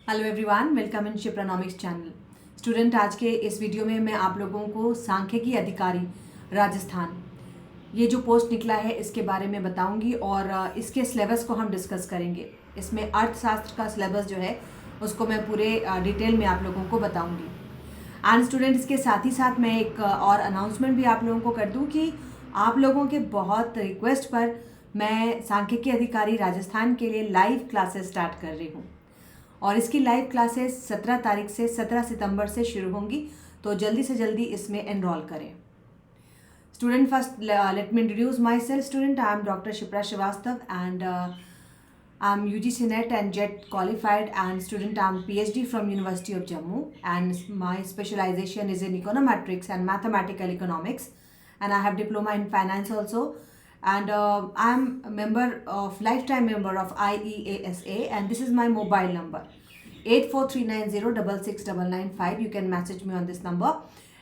Hello everyone, welcome in Shipranomics channel. Student, आज के इस वीडियो में मैं आप लोगों को सांख्यिकी अधिकारी राजस्थान ये जो पोस्ट निकला है इसके बारे में बताऊंगी और इसके सिलेबस को हम डिस्कस करेंगे। इसमें अर्थशास्त्र का सिलेबस जो है उसको मैं पूरे डिटेल में आप लोगों को बताऊंगी। एंड स्टूडेंट, इसके साथ ही साथ मैं एक और अनाउंसमेंट भी आप लोगों को कर दूं कि आप लोगों के बहुत रिक्वेस्ट पर मैं सांख्यिकी अधिकारी राजस्थान के लिए लाइव क्लासेस स्टार्ट कर रही हूँ और इसकी लाइव क्लासेस 17 तारीख से 17 सितंबर से शुरू होंगी, तो जल्दी से जल्दी इसमें एनरोल करें। Student, first let me introduce myself. Student, I am doctor Shipra Srivastava and I am UGC NET and JET qualified, and student I am PhD from University of Jammu, and my specialization is in econometrics and mathematical economics, and I have diploma in finance also, and I am a member of lifetime member of IEASA, and this is my mobile number 8439066995. You can message me on this number.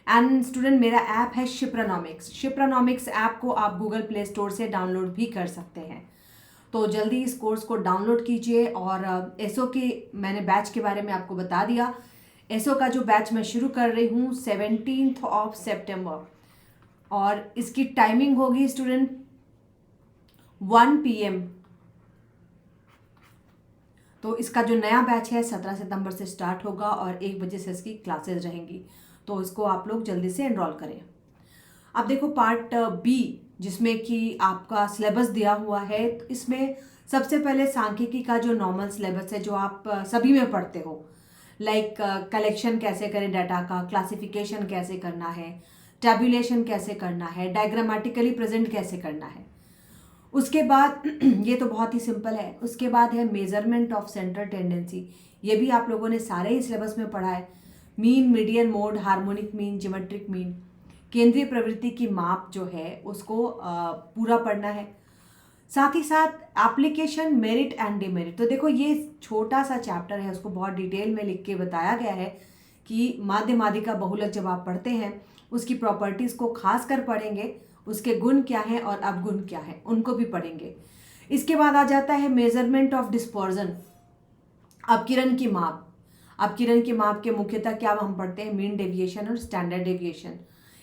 And student, मेरा app है शिप्रानॉमिक्स। शिप्रानॉमिक्स app को आप Google Play store से download भी कर सकते हैं, तो जल्दी इस कोर्स को डाउनलोड कीजिए। और एसओ के मैंने बैच के बारे में आपको बता दिया। एसओ का जो बैच मैं शुरू कर रही हूँ 17 सितंबर, और इसकी टाइमिंग होगी स्टूडेंट 1 PM। तो इसका जो नया बैच है 17 सितंबर से स्टार्ट होगा और 1 बजे से इसकी क्लासेस रहेंगी, तो इसको आप लोग जल्दी से एनरोल करें। अब देखो पार्ट बी, जिसमें कि आपका सिलेबस दिया हुआ है। तो इसमें सबसे पहले सांख्यिकी का जो नॉर्मल सिलेबस है जो आप सभी में पढ़ते हो, लाइक कलेक्शन कैसे करें डाटा का, क्लासिफिकेशन कैसे करना है, टैब्यूलेशन कैसे करना है, डायग्रामेटिकली प्रेजेंट कैसे करना है। उसके बाद ये तो बहुत ही सिंपल है। उसके बाद है मेजरमेंट ऑफ सेंट्रल टेंडेंसी, ये भी आप लोगों ने सारे ही सिलेबस में पढ़ा है। Mean, median, mode, harmonic mean, geometric mean, केंद्रीय प्रवृत्ति की माप जो है उसको पूरा पढ़ना है। साथ ही साथ एप्लीकेशन, मेरिट एंड डिमेरिट। तो देखो ये छोटा सा चैप्टर है, उसको बहुत डिटेल में लिख के बताया गया है कि माध्य माध्यिका बहुलक जब आप पढ़ते हैं उसकी प्रॉपर्टीज़ को खास कर पढ़ेंगे, उसके गुण क्या हैं और अवगुण क्या हैं उनको भी पढ़ेंगे। इसके बाद आ जाता है मेजरमेंट ऑफ डिस्पर्जन, अपकिरण की माप। अपकिरण की माप के मुख्यतः क्या हम पढ़ते हैं, मीन डेविएशन और स्टैंडर्ड डेविएशन।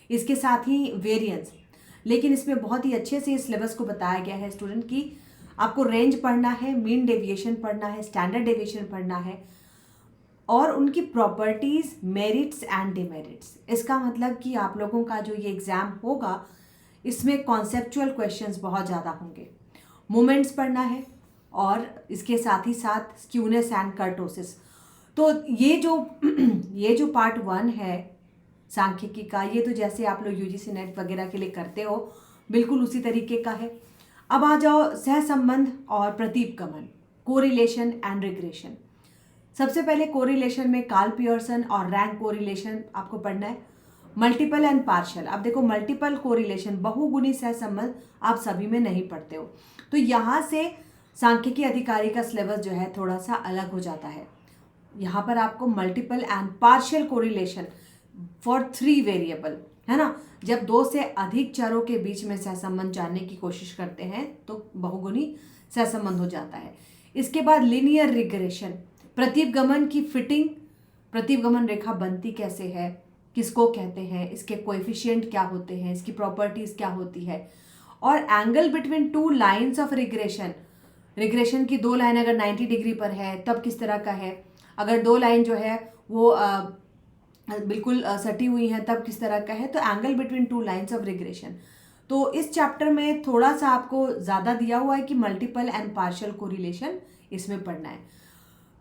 इसके साथ ही वेरिएंस। लेकिन इसमें बहुत ही अच्छे से इस सिलेबस को बताया गया है स्टूडेंट कि आपको रेंज पढ़ना है, मीन डेविएशन पढ़ना है, स्टैंडर्ड डेविएशन पढ़ना है और उनकी प्रॉपर्टीज, मेरिट्स एंड डिमेरिट्स। इसका मतलब कि आप लोगों का जो ये एग्जाम होगा इसमें कॉन्सेप्चुअल क्वेश्चंस बहुत ज़्यादा होंगे। मोमेंट्स पढ़ना है और इसके साथ ही साथ स्क्यूनेस एंड कर्टोसिस। तो ये जो पार्ट 1 है सांख्यिकी का, ये तो जैसे आप लोग UGC NET वगैरह के लिए करते हो बिल्कुल उसी तरीके का है। अब आ जाओ सहसंबंध और प्रतीपगमन, कोरिलेशन एंड रिग्रेशन। सबसे पहले कोरिलेशन में कार्ल पियर्सन और रैंक कोरिलेशन आपको पढ़ना है। Multiple and partial. अब देखो मल्टीपल कोरिलेशन, बहुगुणी सहसंबंध आप सभी में नहीं पढ़ते हो, तो यहाँ से सांख्यिकी अधिकारी का सिलेबस जो है थोड़ा सा अलग हो जाता है। यहाँ पर आपको multiple and partial correlation for 3 variable, है ना, जब 2 से अधिक चरों के बीच में सहसंबंध जानने की कोशिश करते हैं तो बहुगुणी सहसंबंध हो जाता है। इसके बाद लीनियर रिग्रेशन, प्रतिपगमन की फिटिंग, प्रतिपगमन रेखा बनती कैसे है, किसको कहते हैं, इसके कोएफिशिएंट क्या होते हैं, इसकी प्रॉपर्टीज क्या होती है, और angle between 2 lines of regression. Regression की 2 लाइन अगर 90 डिग्री पर है तब किस तरह का है, अगर 2 लाइन जो है वो बिल्कुल सटी हुई हैं तब किस तरह का है। तो angle between 2 lines of regression. तो इस चैप्टर में थोड़ा सा आपको ज़्यादा दिया हुआ है कि मल्टीपल एंड पार्शियल कोरिलेशन इसमें पढ़ना है।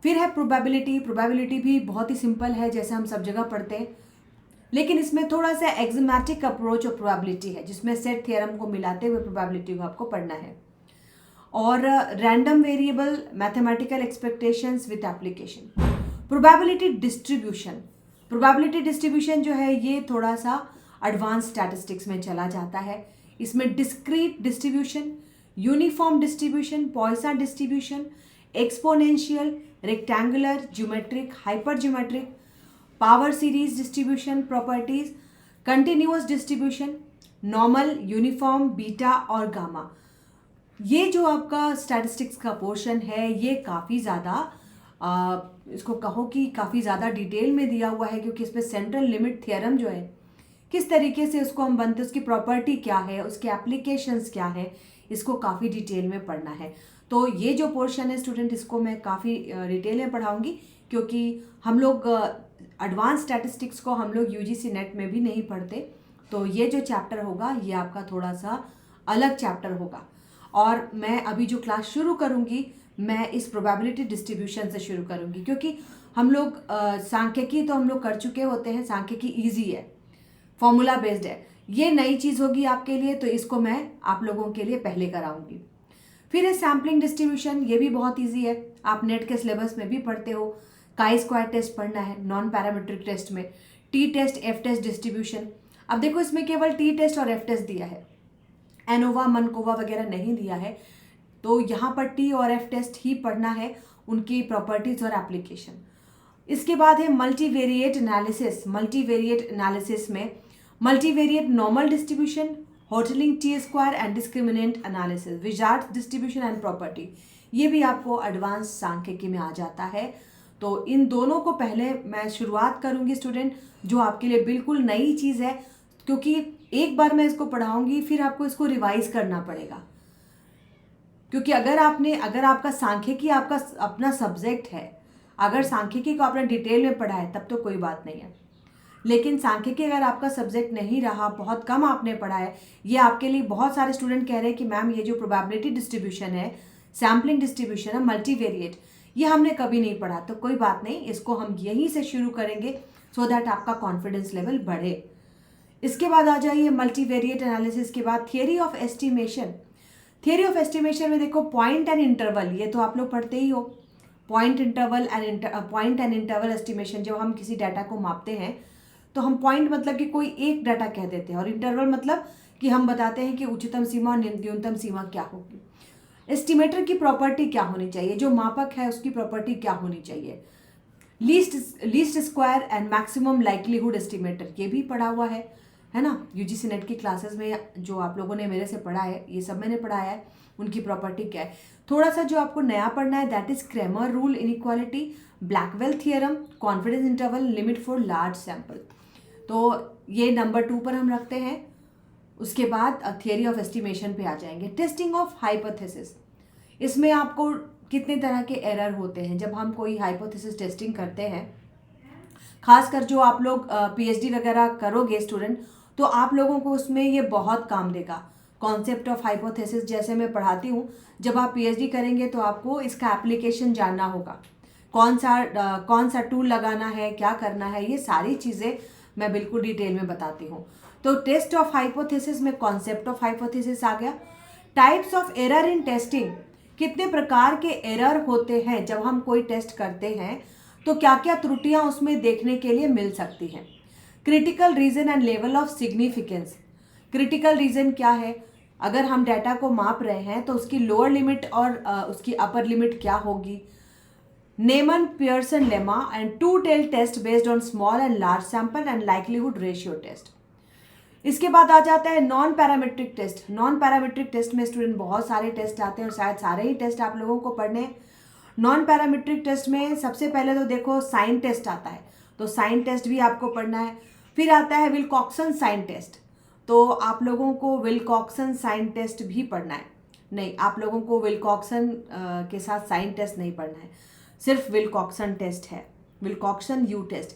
फिर है प्रोबेबिलिटी। प्रोबेबिलिटी भी बहुत ही सिंपल है, जैसे हम सब जगह पढ़ते हैं, लेकिन इसमें थोड़ा सा एक्सिमेटिक अप्रोच ऑफ प्रोबेबिलिटी है, जिसमें सेट थ्योरम को मिलाते हुए प्रोबेबिलिटी को आपको पढ़ना है। और random variable, mathematical expectations with application. Probability distribution. Probability distribution जो है ये थोड़ा सा एडवांस स्टैटिस्टिक्स में चला जाता है। इसमें discrete distribution, uniform distribution, Poisson distribution, exponential, rectangular, geometric, hyper geometric, power series distribution properties, continuous distribution, normal, uniform, beta और गामा। ये जो आपका स्टैटिस्टिक्स का पोर्शन है ये काफ़ी ज़्यादा इसको कहो कि काफ़ी ज़्यादा डिटेल में दिया हुआ है, क्योंकि इसमें सेंट्रल लिमिट थ्योरम जो है किस तरीके से उसको हम बनते, उसकी प्रॉपर्टी क्या है, उसके एप्लीकेशंस क्या है, इसको काफ़ी डिटेल में पढ़ना है। तो ये जो पोर्शन है स्टूडेंट, इसको मैं काफ़ी डिटेल में पढ़ाऊँगी, क्योंकि हम लोग एडवांस स्टैटिस्टिक्स को हम लोग यूजीसी नेट में भी नहीं पढ़ते। तो ये जो चैप्टर होगा ये आपका थोड़ा सा अलग चैप्टर होगा। और मैं अभी जो क्लास शुरू करूँगी मैं इस प्रोबेबिलिटी डिस्ट्रीब्यूशन से शुरू करूँगी, क्योंकि हम लोग सांख्यिकी तो हम लोग कर चुके होते हैं, सांख्यिकी ईजी है, फॉर्मूला बेस्ड है। ये नई चीज़ होगी आपके लिए, तो इसको मैं आप लोगों के लिए पहले कराऊंगी। फिर है सैम्पलिंग डिस्ट्रीब्यूशन, ये भी बहुत इजी है, आप नेट के सिलेबस में भी पढ़ते हो। काई स्क्वायर टेस्ट पढ़ना है नॉन पैरामीट्रिक टेस्ट में, t test f test distribution. अब देखो इसमें केवल टी टेस्ट और एफ टेस्ट दिया है, एनोवा मनकोवा वगैरह नहीं दिया है, तो यहाँ पर टी और एफ टेस्ट ही पढ़ना है, उनकी प्रॉपर्टीज और एप्लीकेशन। इसके बाद है मल्टीवेरिएट एनालिसिस। मल्टीवेरिएट एनालिसिस में multivariate normal distribution, होटलिंग T square and discriminant analysis, wizard distribution and property, ये भी आपको एडवांस सांख्यिकी में आ जाता है। तो इन दोनों को पहले मैं शुरुआत करूंगी स्टूडेंट, जो आपके लिए बिल्कुल नई चीज़ है, क्योंकि एक बार मैं इसको पढ़ाऊंगी फिर आपको इसको रिवाइज करना पड़ेगा। क्योंकि अगर आपका सांख्यिकी आपका अपना सब्जेक्ट है, अगर सांख्यिकी को आपने डिटेल में पढ़ा है तब तो कोई बात नहीं है, लेकिन सांख्यिकी अगर आपका सब्जेक्ट नहीं रहा, बहुत कम आपने पढ़ा है, ये आपके लिए बहुत सारे स्टूडेंट कह रहे हैं कि मैम ये जो प्रोबेबिलिटी डिस्ट्रीब्यूशन है, सैम्पलिंग डिस्ट्रीब्यूशन है, मल्टीवेरिएट, ये हमने कभी नहीं पढ़ा। तो कोई बात नहीं, इसको हम यहीं से शुरू करेंगे सो दैट आपका कॉन्फिडेंस लेवल बढ़े। इसके बाद आ जाइए मल्टीवेरिएट एनालिसिस के बाद theory of estimation. Theory of estimation में देखो पॉइंट एंड इंटरवल, ये तो आप लोग पढ़ते ही हो, पॉइंट एंड इंटरवल एस्टिमेशन। जब हम किसी डाटा को मापते हैं तो हम पॉइंट मतलब कि कोई एक डाटा कह देते हैं, और इंटरवल मतलब कि हम बताते हैं कि उच्चतम सीमा और न्यूनतम सीमा क्या होगी। एस्टिमेटर की प्रॉपर्टी क्या होनी चाहिए, जो मापक है उसकी प्रॉपर्टी क्या होनी चाहिए। Least square and maximum likelihood estimator, ये भी पढ़ा हुआ है ना, यूजीसी नेट की क्लासेस में जो आप लोगों ने मेरे से पढ़ा है, ये सब मैंने पढ़ाया है, उनकी प्रॉपर्टी क्या है। थोड़ा सा जो आपको नया पढ़ना है that is Cramer rule inequality, Blackwell theorem, confidence interval, limit for large sample. तो ये नंबर 2 पर हम रखते हैं। उसके बाद थियरी ऑफ एस्टिमेशन पे आ जाएंगे। टेस्टिंग ऑफ हाइपोथेसिस, इसमें आपको कितने तरह के एरर होते हैं जब हम कोई हाइपोथेसिस टेस्टिंग करते हैं। खासकर जो आप लोग पीएचडी वगैरह करोगे स्टूडेंट, तो आप लोगों को उसमें ये बहुत काम देगा। कॉन्सेप्ट ऑफ हाइपोथेसिस जैसे मैं पढ़ाती हूँ, जब आप पीएचडी करेंगे तो आपको इसका एप्लीकेशन जानना होगा, कौन सा टूल लगाना है, क्या करना है, ये सारी चीज़ें मैं बिल्कुल डिटेल में बताती हूँ। तो टेस्ट ऑफ हाइपोथेसिस में कॉन्सेप्ट ऑफ हाइपोथेसिस आ गया। Types of error in testing, कितने प्रकार के एरर होते हैं जब हम कोई टेस्ट करते हैं, तो क्या क्या त्रुटियां उसमें देखने के लिए मिल सकती हैं। Critical reason and level of significance, critical reason क्या है, अगर हम डाटा को माप रहे हैं तो उसकी लोअर लिमिट और उसकी अपर लिमिट क्या होगी। Neyman Pearson lemma and two tail test based on small and large sample and likelihood ratio test. इसके बाद आ जाता है non parametric test. Non parametric test में स्टूडेंट बहुत सारे टेस्ट आते हैं और शायद सारे ही टेस्ट आप लोगों को पढ़ने हैं। नॉन पैरामीट्रिक टेस्ट में सबसे पहले तो देखो साइन टेस्ट आता है, तो साइन टेस्ट भी आपको पढ़ना है। फिर आता है विल्कॉक्सन साइन टेस्ट, तो आप लोगों को विल्कॉक्सन साइन टेस्ट भी पढ़ना है। नहीं, आप लोगों को विल्कॉक्सन के साथ साइन टेस्ट नहीं पढ़ना है, सिर्फ विल्कॉक्सन टेस्ट है, विल्कॉक्सन यू टेस्ट।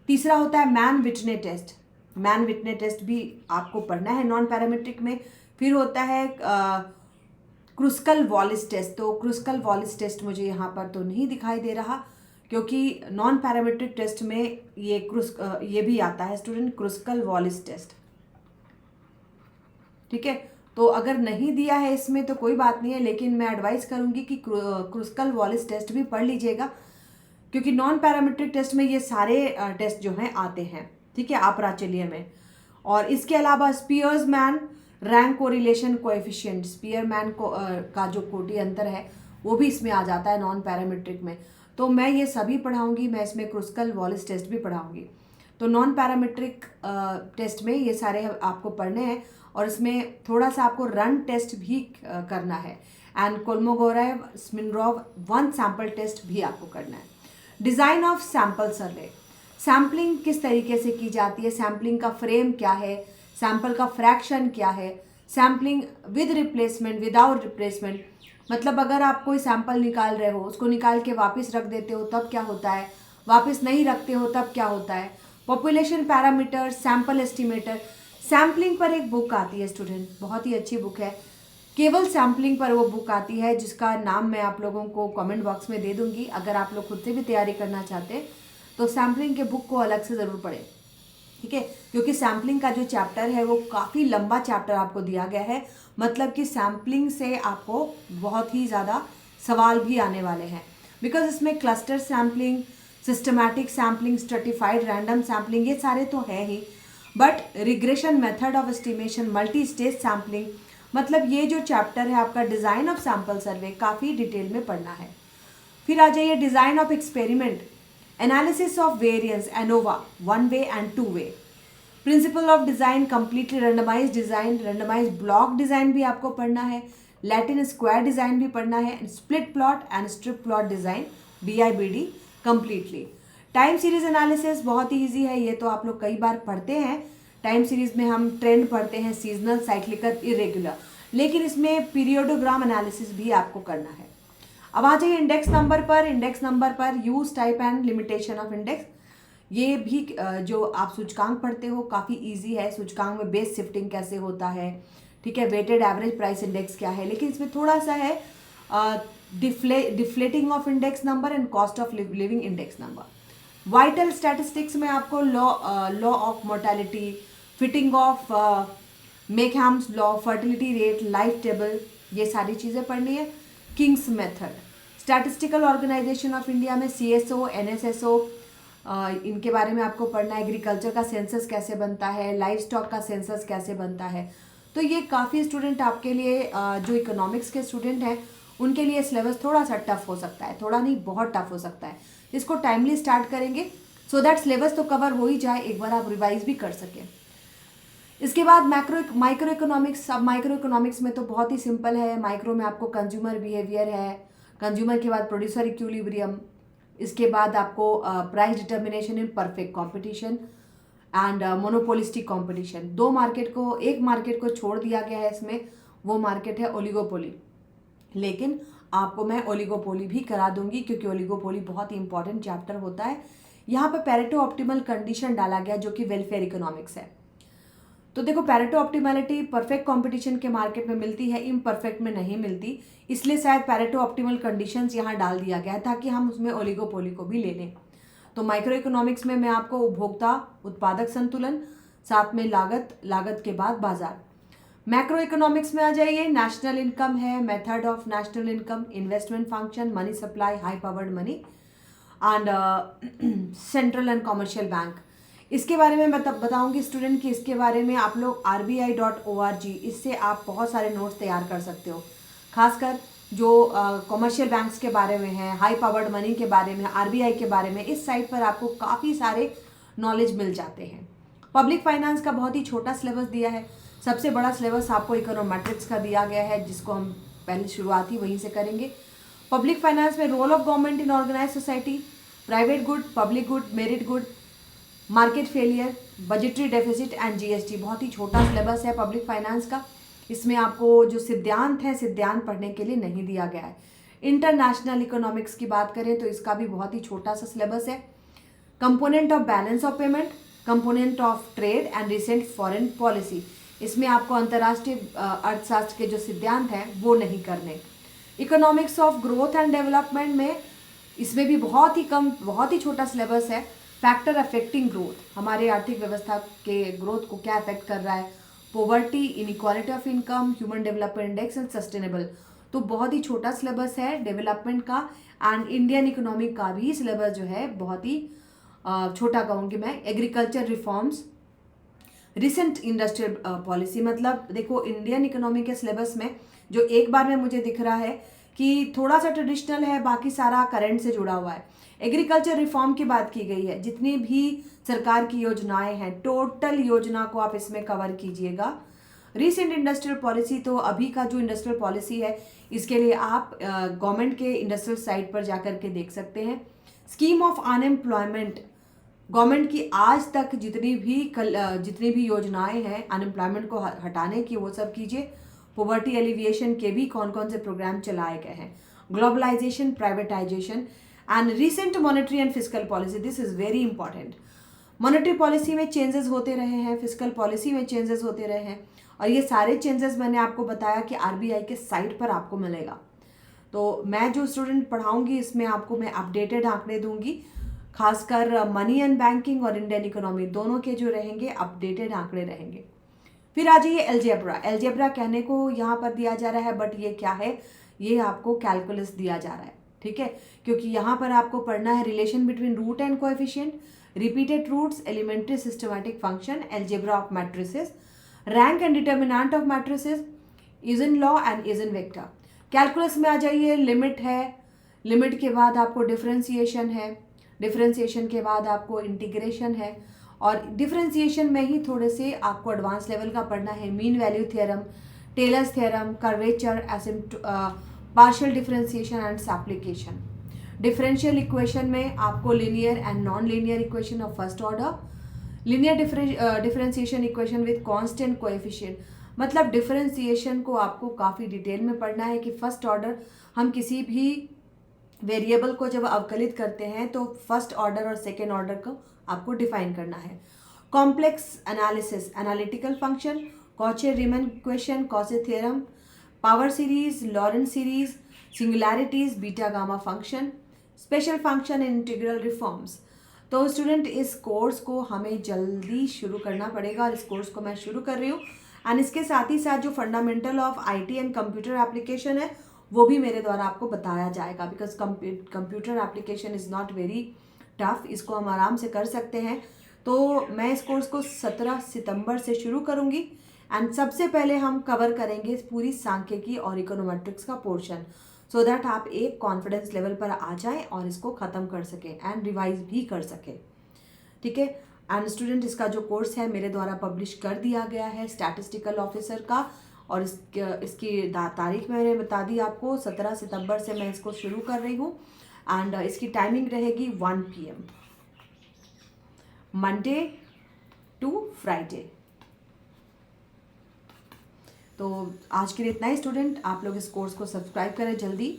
तीसरा होता है मैन विटने टेस्ट, मैन विटने टेस्ट भी आपको पढ़ना है नॉन पैरामीट्रिक में। फिर होता है क्रुस्कल वॉलिस टेस्ट, तो क्रुस्कल वॉलिस टेस्ट मुझे यहाँ पर तो नहीं दिखाई दे रहा, क्योंकि नॉन पैरामीट्रिक टेस्ट में ये भी आता है स्टूडेंट, क्रुस्कल वॉलिस टेस्ट। ठीक है, तो अगर नहीं दिया है इसमें तो कोई बात नहीं है, लेकिन मैं एडवाइस करूंगी कि क्रुस्कल वॉलिस टेस्ट भी पढ़ लीजिएगा, क्योंकि नॉन पैरामीट्रिक टेस्ट में ये सारे टेस्ट जो हैं आते हैं। ठीक है, अपराचल्य में। और इसके अलावा स्पीयर्समैन रैंक कोरिलेशन कोएफिशिएंट, स्पीयरमैन का जो कोटि अंतर है वो भी इसमें आ जाता है नॉन पैरामीट्रिक में। तो मैं ये सभी पढ़ाऊंगी, मैं इसमें क्रुस्कल वॉलिस टेस्ट भी पढ़ाऊंगी। तो नॉन पैरामीट्रिक टेस्ट में ये सारे आपको पढ़ने हैं, और इसमें थोड़ा सा आपको रन टेस्ट भी करना है। एंड कोलमोगोरेव स्मिनरोव 1 सैंपल टेस्ट भी आपको करना है। Design of sample survey, sampling किस तरीके से की जाती है, सैम्पलिंग का फ्रेम क्या है, सैंपल का फ्रैक्शन क्या है, sampling with replacement, without replacement, मतलब अगर आप कोई सैंपल निकाल रहे हो, उसको निकाल के वापस रख देते हो तब क्या होता है, वापस नहीं रखते हो तब क्या होता है। Population parameter, sample estimator, sampling पर एक बुक आती है स्टूडेंट, बहुत ही अच्छी बुक है, केवल सैम्पलिंग पर वो बुक आती है, जिसका नाम मैं आप लोगों को कमेंट बॉक्स में दे दूंगी। अगर आप लोग खुद से भी तैयारी करना चाहते हैं तो सैम्पलिंग के बुक को अलग से ज़रूर पढ़ें, ठीक है, क्योंकि सैम्पलिंग का जो चैप्टर है वो काफ़ी लंबा चैप्टर आपको दिया गया है, मतलब कि सैम्पलिंग से आपको बहुत ही ज़्यादा सवाल भी आने वाले हैं, बिकॉज इसमें cluster sampling, systematic sampling, stratified random sampling, ये सारे तो है ही, but regression method of estimation, multi stage sampling, मतलब ये जो चैप्टर है आपका डिज़ाइन ऑफ सैम्पल सर्वे, काफ़ी डिटेल में पढ़ना है। फिर आ जाइए design of experiment, analysis of variance, ANOVA, 1 way and 2 way, principle of design, completely randomise design, randomise block design भी आपको पढ़ना है, लैटिन स्क्वायर डिज़ाइन भी पढ़ना है, split plot and strip plot design, BIBD completely. Time series analysis बहुत ही easy है, ये तो आप लोग कई बार पढ़ते हैं। टाइम सीरीज में हम ट्रेंड पढ़ते हैं, सीजनल, साइक्लिकल, इरेगुलर, लेकिन इसमें पीरियोडोग्राम एनालिसिस भी आपको करना है। अब आ जाइए इंडेक्स नंबर पर। इंडेक्स नंबर पर use, type and limitation of index, ये भी जो आप सूचकांक पढ़ते हो काफ़ी इजी है। सूचकांक में बेस शिफ्टिंग कैसे होता है, ठीक है, वेटेड एवरेज प्राइस इंडेक्स क्या है, लेकिन इसमें थोड़ा सा है deflating of index number and cost of living index number. Vital statistics में आपको law of mortality, fitting of Makeham's law, fertility rate, life table, ये सारी चीज़ें पढ़नी है। King's method, statistical organisation of India में CSO, NSSO, इनके बारे में आपको पढ़ना है। एग्रीकल्चर का सेंसस कैसे बनता है, लाइव स्टॉक का सेंसस कैसे बनता है। तो ये काफ़ी स्टूडेंट आपके लिए जो इकोनॉमिक्स के स्टूडेंट हैं उनके लिए सिलेबस थोड़ा सा टफ हो सकता है, थोड़ा नहीं बहुत टफ हो सकता है। इसको टाइमली स्टार्ट करेंगे सो दैट सिलेबस तो कवर हो ही जाए, एक बार आप रिवाइज भी कर सकें। इसके बाद माइक्रो इकोनॉमिक्स। अब माइक्रो इकोनॉमिक्स में तो बहुत ही सिंपल है। माइक्रो में आपको कंज्यूमर बिहेवियर है, कंज्यूमर के बाद प्रोड्यूसर इक्विलिब्रियम, इसके बाद आपको price determination in perfect competition and monopolistic competition. एक मार्केट को छोड़ दिया गया है इसमें, वो मार्केट है ओलिगोपोली, लेकिन आपको मैं ओलिगोपोली भी करा दूंगी क्योंकि ओलिगोपोली बहुत ही इंपॉर्टेंट चैप्टर होता है। यहाँ पे पैरेटो ऑप्टिमल कंडीशन डाला गया जो कि वेलफेयर इकोनॉमिक्स है। तो देखो, पैरेटो ऑप्टिमैलिटी परफेक्ट कंपटीशन के मार्केट में मिलती है, इम्परफेक्ट में नहीं मिलती, इसलिए शायद पैरेटो ऑप्टिमल कंडीशंस यहाँ डाल दिया गया है ताकि हम उसमें ओलिगोपोली को भी ले लें। तो माइक्रो इकोनॉमिक्स में मैं आपको उपभोक्ता उत्पादक संतुलन, साथ में लागत के बाद बाजार। मैक्रो इकोनॉमिक्स में आ जाइए, नेशनल इनकम है, method of national income, investment function, money supply, high powered money and central and commercial bank. इसके बारे में मैं तब बताऊंगी स्टूडेंट कि इसके बारे में आप लोग RBI.org, इससे आप बहुत सारे नोट्स तैयार कर सकते हो, खासकर जो कॉमर्शियल बैंक्स के बारे में है, हाई पावर्ड मनी के बारे में, RBI के बारे में। इस साइट पर आपको काफ़ी सारे नॉलेज मिल जाते हैं। पब्लिक फाइनेंस का बहुत ही छोटा सिलेबस दिया है, सबसे बड़ा सिलेबस आपको इकोनोमेट्रिक्स का दिया गया है, जिसको हम पहले शुरुआत ही वहीं से करेंगे। पब्लिक फाइनेंस में role of government in organise society, private good, public good, merit good, market failure, budgetary deficit and GST। बहुत ही छोटा सिलेबस है पब्लिक फाइनेंस का, इसमें आपको जो सिद्धांत हैं, सिद्धांत पढ़ने के लिए नहीं दिया गया है। इंटरनेशनल इकोनॉमिक्स की बात करें तो इसका भी बहुत ही छोटा सा सिलेबस है। Component of balance of payment, component of trade and recent foreign policy, इसमें आपको अंतर्राष्ट्रीय अर्थशास्त्र के जो सिद्धांत हैं वो नहीं करने। Economics of growth and development में इसमें भी बहुत ही छोटा सिलेबस है। फैक्टर अफेक्टिंग ग्रोथ, हमारे आर्थिक व्यवस्था के ग्रोथ को क्या अफेक्ट कर रहा है, poverty, inequality of income, human development index and sustainable. तो बहुत ही छोटा सिलेबस है डेवलपमेंट का, एंड इंडियन इकोनॉमी का भी सिलेबस जो है बहुत ही छोटा कहूँगी मैं। Agriculture reforms, recent industrial policy, मतलब देखो इंडियन इकोनॉमी के सिलेबस में जो एक बार में मुझे दिख रहा है कि थोड़ा सा ट्रेडिशनल है, बाकी सारा करंट से जुड़ा हुआ है। एग्रीकल्चर रिफॉर्म की बात की गई है, जितनी भी सरकार की योजनाएं हैं, टोटल योजना को आप इसमें कवर कीजिएगा। रीसेंट इंडस्ट्रियल पॉलिसी, तो अभी का जो इंडस्ट्रियल पॉलिसी है इसके लिए आप गवर्नमेंट के इंडस्ट्रियल साइट पर जाकर के देख सकते हैं। स्कीम ऑफ अनएम्प्लॉयमेंट, गवर्नमेंट की आज तक जितनी भी योजनाएं हैं अनएम्प्लॉयमेंट को हटाने की, वो सब कीजिए। पॉवर्टी एलिविएशन के भी कौन कौन से प्रोग्राम चलाए गए हैं। Globalisation, privatisation and recent monetary and fiscal policy, this is very important. Monetary policy में चेंजेस होते रहे हैं, फिजिकल पॉलिसी में चेंजेस होते रहे हैं, और ये सारे चेंजेस मैंने आपको बताया कि आरबीआई के साइट पर आपको मिलेगा। तो मैं जो स्टूडेंट पढ़ाऊंगी इसमें आपको मैं अपडेटेड आंकड़े दूंगी, खासकर मनी एंड बैंकिंग और इंडियन इकोनॉमी दोनों के जो रहेंगे अपडेटेड आंकड़े रहेंगे। फिर आ जाइए एलजेब्रा। एलजेब्रा कहने को यहाँ पर दिया जा रहा है, बट ये क्या है, ये आपको कैलकुलस दिया जा रहा है, ठीक है, क्योंकि यहाँ पर आपको पढ़ना है relation between root and coefficient, repeated roots, elementary systematic function, algebra of matrices, rank and determinant of matrices, eigen value and eigen vector. Calculus में आ जाइए, लिमिट है, लिमिट के बाद आपको डिफरेंशिएशन है, डिफरेंशिएशन के बाद आपको इंटीग्रेशन है, और डिफरेंशिएशन में ही थोड़े से आपको एडवांस लेवल का पढ़ना है mean value theorem, Taylor's theorem, curvature, partial differentiation and application. Differential equation में आपको linear and non linear equation of first order, linear differentiation equation with constant coefficient, मतलब डिफरेंशिएशन को आपको काफ़ी डिटेल में पढ़ना है कि फर्स्ट ऑर्डर हम किसी भी वेरिएबल को जब अवकलित करते हैं तो फर्स्ट ऑर्डर और सेकेंड ऑर्डर को आपको डिफाइन करना है। Complex analysis, analytical function, Cauchy Riemann equation, Cauchy theorem, power series, Laurent series, singularities, beta gamma function, special function and integral reforms. तो स्टूडेंट इस कोर्स को हमें जल्दी शुरू करना पड़ेगा, और इस कोर्स को मैं शुरू कर रही हूँ। एंड इसके साथ ही साथ जो fundamental of IT and computer application है वो भी मेरे द्वारा आपको बताया जाएगा, because computer application is not very tough, इसको हम आराम से कर सकते हैं। तो मैं इस कोर्स को 17 सितंबर से शुरू करूँगी, एंड सबसे पहले हम कवर करेंगे पूरी सांख्यिकी और इकोनोमेट्रिक्स का पोर्शन, सो दैट आप एक कॉन्फिडेंस लेवल पर आ जाएं और इसको ख़त्म कर सकें एंड रिवाइज भी कर सकें, ठीक है। एंड स्टूडेंट, इसका जो कोर्स है मेरे द्वारा पब्लिश कर दिया गया है स्टैटिस्टिकल ऑफिसर का, और इसकी तारीख मैंने बता दी आपको, 17 सितंबर से मैं इसको शुरू कर रही हूँ। एंड इसकी टाइमिंग रहेगी 1 PM, मंडे टू फ्राइडे। तो आज के लिए इतना ही स्टूडेंट, आप लोग इस कोर्स को सब्सक्राइब करें जल्दी।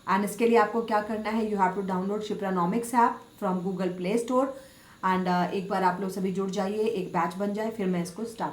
एंड इसके लिए आपको क्या करना है, you have to download Shipranomics app from Google Play Store, and एक बार आप लोग सभी जुड़ जाइए, एक बैच बन जाए, फिर मैं इसको स्टार्ट